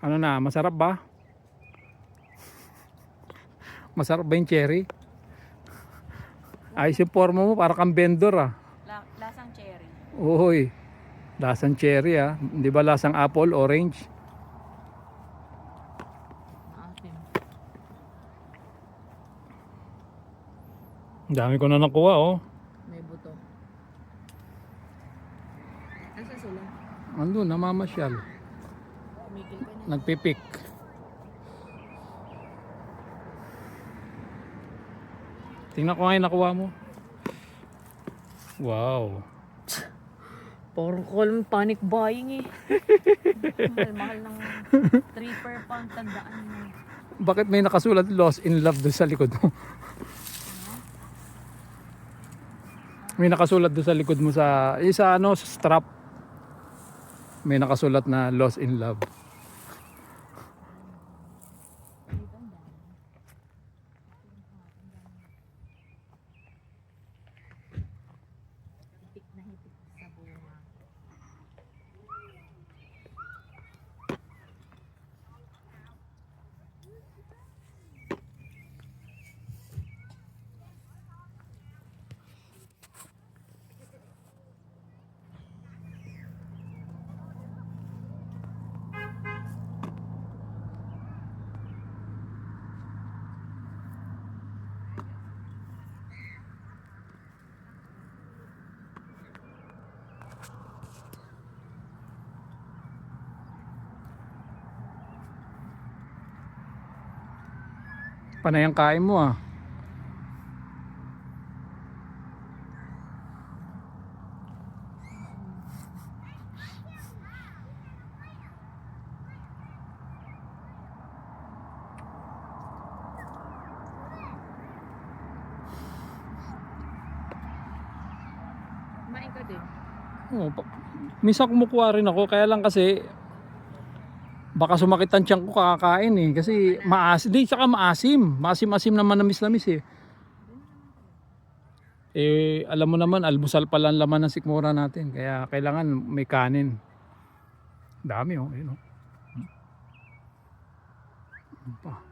Ano na, masarap ba? Masarap ba yung cherry? Ayos yung forma mo, para kang vendor ah. Lasang cherry. Uy, lasang cherry ah. Di ba lasang apple, orange? Maasim. Dami ko na nakuha oh. May buto. Asa sila? Andun, namamasyal. Tumigil ka na. Nagpipik. Tingnan ko nga yung nakuha mo. Wow. Parang call panic buying eh. Mahal ng 3 per pound, tandaan mo. Bakit may nakasulat lost in love doon sa likod mo? May nakasulat doon sa likod mo sa ano, sa strap. May nakasulat na lost in love. Hitik na hitik sa bunga. Panay ang kain mo ah. Kumain ka din. Oh, minsan kumukuha rin ako, kaya lang kasi baka sumakit ang tiyan ko kakakain eh. Kasi tsaka maasim na manamis-namis eh. Eh, alam mo naman, almusal pala ang laman ng sikmura natin. Kaya kailangan may kanin. Dami oh, yun oh. Ano pa?